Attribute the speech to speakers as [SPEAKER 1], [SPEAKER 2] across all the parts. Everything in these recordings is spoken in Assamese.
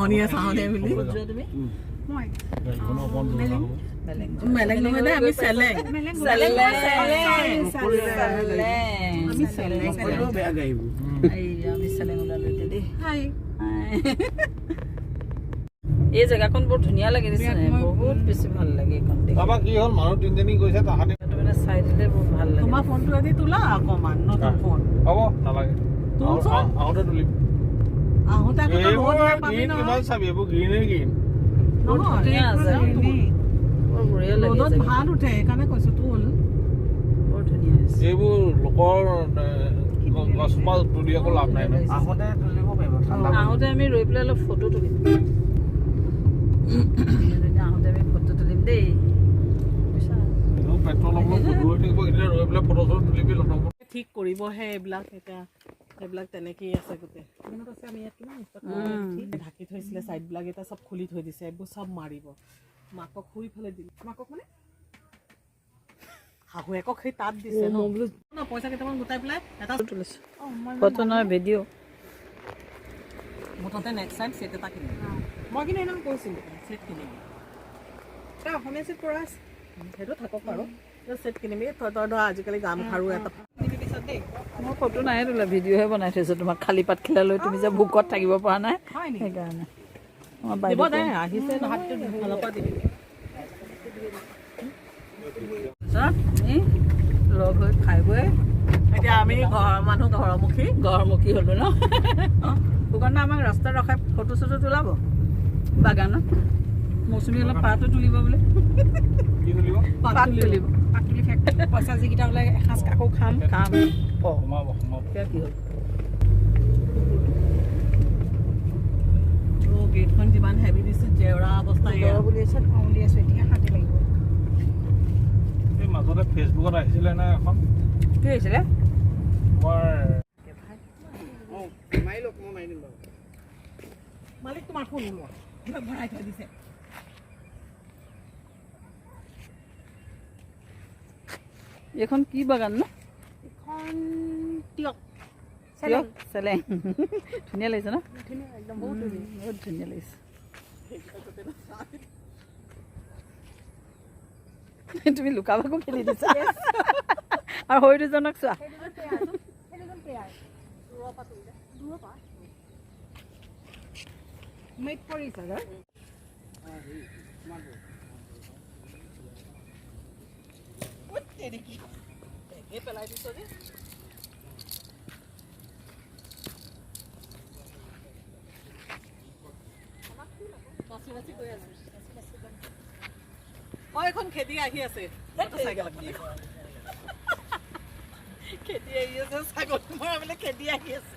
[SPEAKER 1] চাহনে বুলি
[SPEAKER 2] তুমি
[SPEAKER 3] মই
[SPEAKER 1] মেলেং নহয় দে আমি চেলেং
[SPEAKER 2] আমি চেলেং বেয়া গাইব আমি চেলেং ওলালো এতিয়া দেই এই জেগাখন বৰ ধুনীয়া লাগে দিছে বহুত বেছি ভাল লাগে এইখন দেখি
[SPEAKER 4] বাবা কি হ'ল মানুহ তিনজনী গৈছে তাহাঁতি
[SPEAKER 2] মানে চাই দিলে বহুত ভাল লাগে
[SPEAKER 1] তোমাৰ ফোনটো এদি তোলা অকমান নতুন ফোন
[SPEAKER 4] হ'ব নালাগে আহোঁতে তুলিম
[SPEAKER 1] আহোঁতে
[SPEAKER 4] কিমান চাবি এইবোৰ গ্ৰীণে গ্ৰীণ
[SPEAKER 1] ৰ'দত ভাল উঠে সেইকাৰণে কৈছো তোল
[SPEAKER 2] বৰ ধুনীয়া হৈছে
[SPEAKER 4] এইবোৰ লোকৰ গছপাত তুলি একো লাভ নাই ন
[SPEAKER 3] আহোঁতে তুলিব পাৰিব ঠাণ্ডা
[SPEAKER 2] আহোঁতে আমি ৰৈ পেলাই অলপ ফটো তুলিম আহোঁতে আমি ফটো তুলিম দেই
[SPEAKER 4] পেট্ৰল ৰৈ থাকিব এতিয়া ৰৈ পেলাই ফটো চটো তুলিবি লগাব
[SPEAKER 1] ঠিক কৰিবহে এইবিলাক এতিয়া এইবিলাক তেনেকেই আছে গোটেই মনত আছে আমি ইয়াত কিমান ঢাকি থৈছিলে চাইডবিলাক এতিয়া চব খুলি থৈ দিছে এইবোৰ চব মাৰিব মাকক শুই ফালে দিলে মাকক মানে শাহুৱেকক সেই তাত দিছে ন পইচা কেইটামান গোটাই পেলাই এটা
[SPEAKER 2] তুলিছোঁ ফটো নহয় ভিডিঅ'
[SPEAKER 1] মুঠতে নেক্সট টাইম ছেট এটা কিনিম মই কিন্তু এনেকৈ কৈছিলোঁ ছেট কিনিম অসমীয়া ছেট পৰা আছে সেইটো থাকক বাৰু ছেট কিনিবি তই ধৰ আজিকালি গামখাৰু এটা পিছত দেই
[SPEAKER 2] মই ফটো নাই তোলা ভিডিঅ'হে বনাই থৈছোঁ তোমাক খালী পাত খিলা লৈ তুমি যে ভোকত থাকিব পৰা নাই সেইকাৰণে
[SPEAKER 1] আহিছে
[SPEAKER 2] লগ হৈ খাই বৈ
[SPEAKER 1] এতিয়া আমি ঘৰৰ মানুহ
[SPEAKER 2] ঘৰমুখী হ'লো ন সুগন্ধা আমাক ৰাস্তাত ৰখাই ফটো চটো তোলাব বাগানত মৌচুমী অলপ পাতো তুলিব বোলে পাত তুলিব পইচা যিকেইটা ওলাই এসাঁজ আকৌ খাম কি হ'ল
[SPEAKER 1] গেটখন যিমান হেভি দিছে জেওৰা অৱস্থা
[SPEAKER 2] উলিয়াইছে উলিয়াইছোঁ এতিয়া শান্তি লাগিব
[SPEAKER 4] এই মাজতে ফেচবুকত আহিছিলে না এখন
[SPEAKER 2] কি হৈছিলে
[SPEAKER 1] মালিক তোমাৰ ফোন ভৰাই থৈ দিছে
[SPEAKER 2] এইখন কি বাগান ন
[SPEAKER 1] এখন তিয়ক
[SPEAKER 2] চেলেং ধুনীয়া লাগিছে ন
[SPEAKER 1] একদম বহুত
[SPEAKER 2] ধুনীয়া লাগিছে তুমি লুকা ভাকু খেলি দিছা আৰু সৰু দুজনক চোৱা
[SPEAKER 1] মেট পৰিছে পেলাই দিছ যে এখন খেতি আহি আছে খেতি আহি আছে ছাগল মৰা বোলে খেতি আহি আছে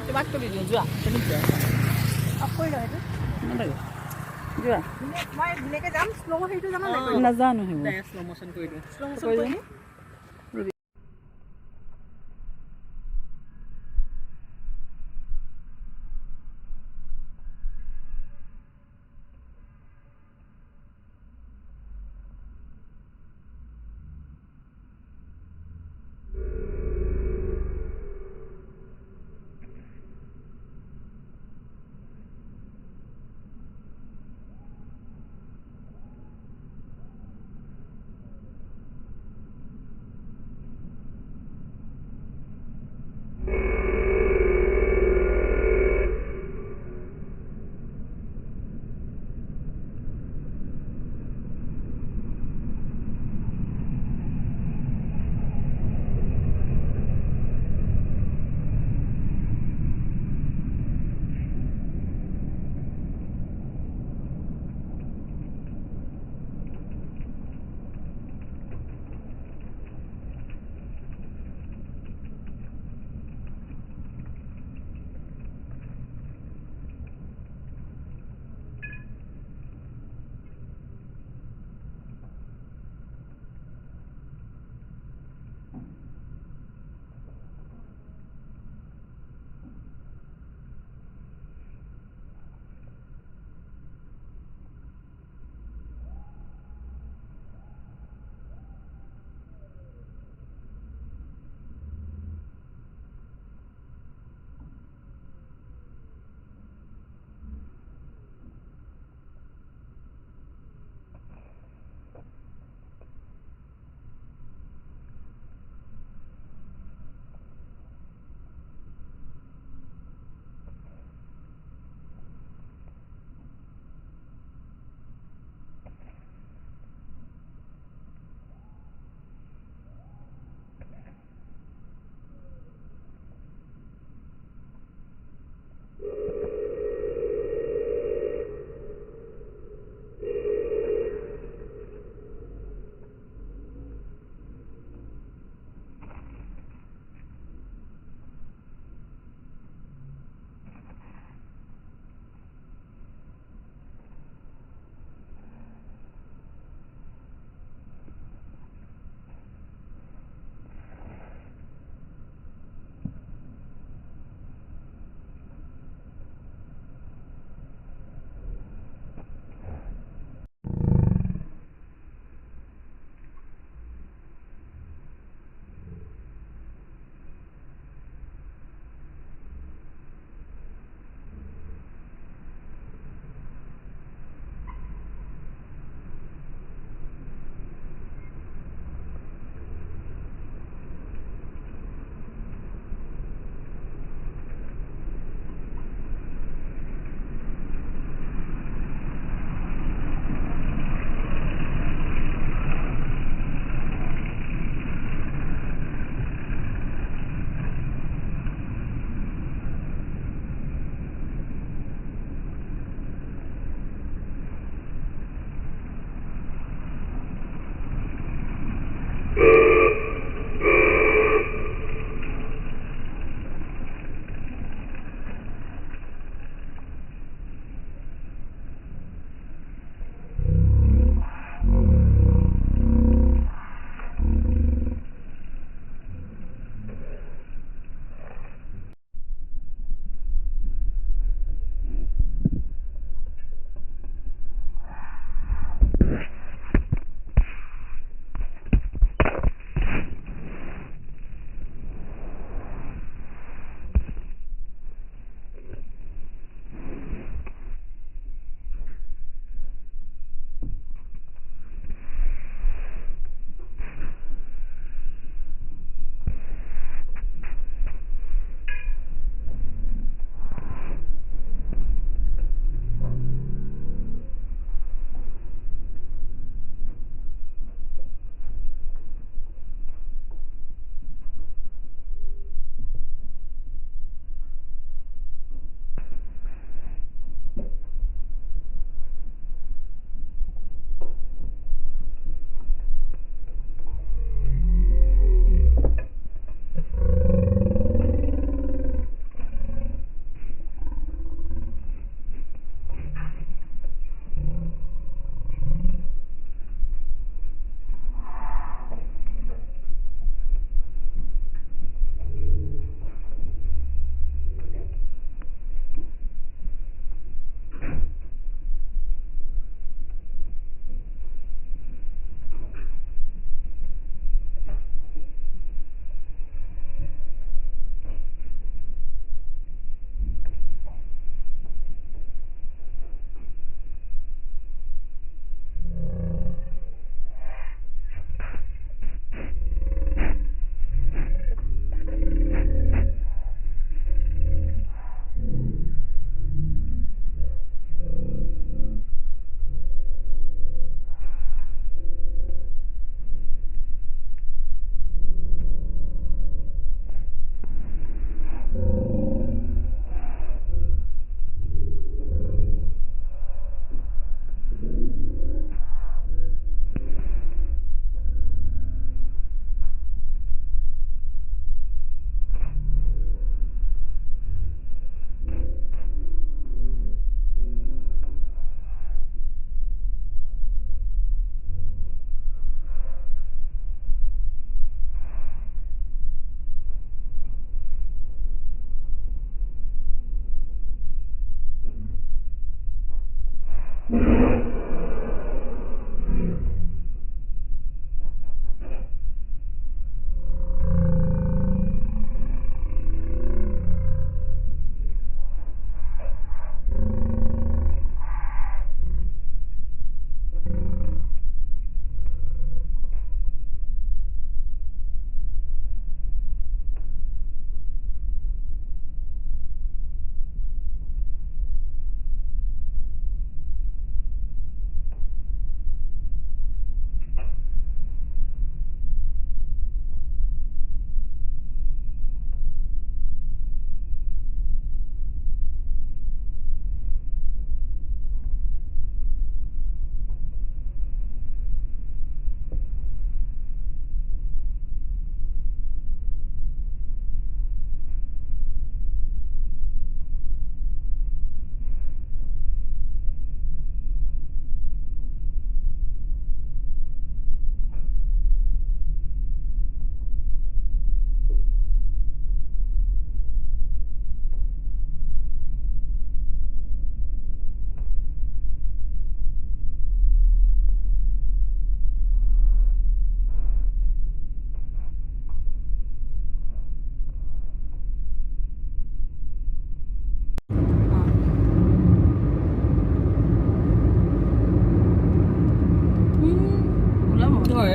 [SPEAKER 2] তোমাক তুলি দিওঁ যোৱা তুমি যোৱা
[SPEAKER 1] মই ধুনীয়াকৈ যাম শ্ল' সেইটো জানো
[SPEAKER 2] নাজানো
[SPEAKER 1] শ্ল' মোশ্যন কৰি দিওঁ শ্ল' মোশ্যন কৰি দিওঁ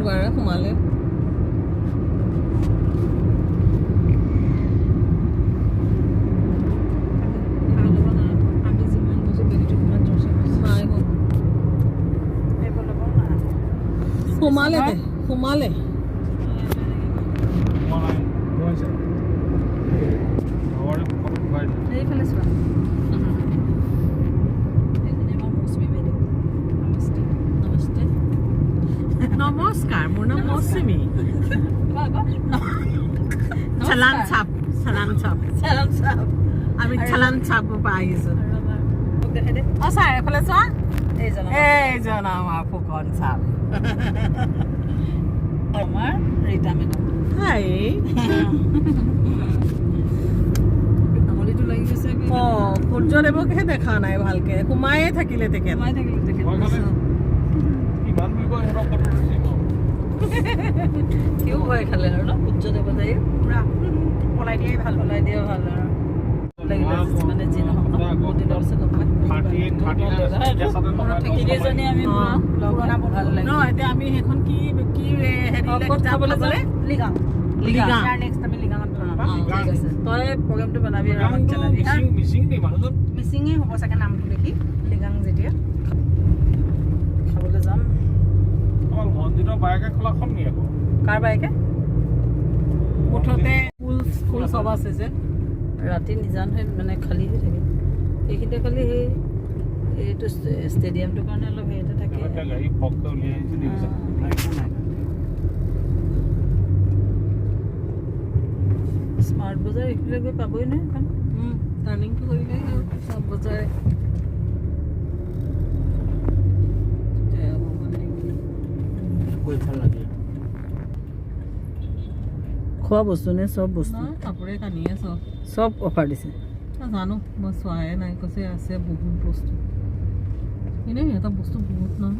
[SPEAKER 1] দুৱাৰে সোমালে সোমালে সোমালে
[SPEAKER 2] এইফালে চোৱা
[SPEAKER 1] নমস্কাৰ মোৰ নাম মৌচুমী চালান চাপ আমি চালান চাপৰ পৰা আহিছোঁ অঁ ছাৰ এইফালে চোৱা এইজন আমাৰ ফুকন চাপ
[SPEAKER 2] আমাৰ ৰীতা মেডাম
[SPEAKER 1] হাই
[SPEAKER 2] আঙুলিটো লাগি গৈছে
[SPEAKER 1] অঁ সূৰ্যদেৱকহে দেখা নাই ভালকে সোমায়ে থাকিলে তেখেত
[SPEAKER 2] সোমাই থাকিলে তেখেত
[SPEAKER 4] ইমান বুলি কয় সিহঁতক কথা কৈছে ন
[SPEAKER 2] সিও ভয় খালে আৰু ন সূৰ্য দেৱতাই পুৰা পলাই দিয়ে ভাল আৰু লাগিলে মানে যি নহওক ন বহুত দিনৰ পিছত তিনিজনী আমি পুৰণা ভাল লাগে
[SPEAKER 1] ন এতিয়া আমি সেইখন কি খাবলৈ গ'লে
[SPEAKER 2] লিগাং নেক্সট আমি লিগাঙত বনাবা ঠিক আছে তই প্ৰগ্ৰামটো বনাবি আমাক জনাবি মিচিঙে হ'ব চাগে নামটো দেখি লিগাং যেতিয়া খাবলৈ যাম
[SPEAKER 4] মন্দিৰৰ বাইকে খোলাখন নি আকৌ
[SPEAKER 2] কাৰ বাইকে
[SPEAKER 1] মুঠতে ফুল চব আছে যে
[SPEAKER 2] ৰাতি নিজান হৈ মানে খালী হৈ থাকে এইখিনিতে খালি সেই এইটো ষ্টেডিয়ামটোৰ কাৰণে অলপ হেৰিতে থাকে
[SPEAKER 4] গাড়ী ফককৈ উলিয়াই আহিছে দেখিছা
[SPEAKER 2] স্মাৰ্ট বজাৰ এইফালে গৈ পাবই নহয় এখন
[SPEAKER 1] টাৰ্ণিংটো কৰিলে
[SPEAKER 2] চব বজাৰে খোৱা বস্তু নে চব বস্তু
[SPEAKER 1] কাপোৰে কানিয়ে
[SPEAKER 2] চব অফাৰ দিছে
[SPEAKER 1] জানো মই চোৱাই নাই কৈছে আছে বহুত বস্তু এনেই সিহঁতৰ বস্তু বহুত নহয়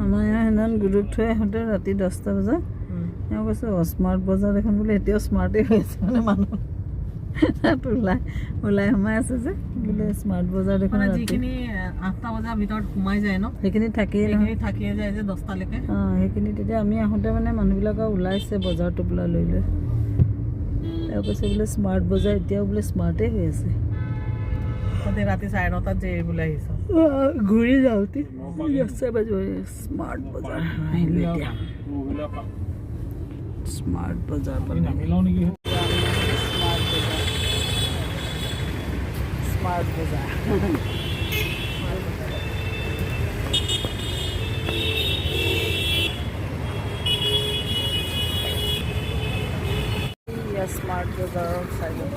[SPEAKER 2] আমাৰ ইয়াৰ সেইদিনাখন গুৰুক থৈ আহোঁতে ৰাতি 10টা বজাত তেওঁ কৈছে স্মাৰ্ট বজাৰ এখন বোলে এতিয়াও স্মাৰ্টেই হৈ আছে মানে মানুহ তাত ওলাই সোমাই আছে যে বোলে স্মাৰ্ট বজাৰ দেখোন
[SPEAKER 1] যিখিনি 8টা বজাৰ ভিতৰত সোমাই যায় ন
[SPEAKER 2] সেইখিনি থাকিয়ে
[SPEAKER 1] থাকিয়ে যায় যে 10টালৈকে
[SPEAKER 2] অঁ সেইখিনি তেতিয়া আমি আহোঁতে মানে মানুহবিলাক ওলাইছে বজাৰ টোপোলা লৈ লৈ তেওঁ কৈছে বোলে স্মাৰ্ট বজাৰ এতিয়াও বোলে স্মাৰ্টেই হৈ আছে
[SPEAKER 1] ৰাতি 9:30 যে বোলে আহিছ
[SPEAKER 2] ঘূৰি যাওঁতে স্মাৰ্ট বজাৰ আহিলোঁ এতিয়া স্মাৰ্ট বজাৰ
[SPEAKER 4] নামিলাও নেকি
[SPEAKER 2] স্মাৰ্ট বজাৰ স্মাৰ্ট বজাৰৰ চাইডত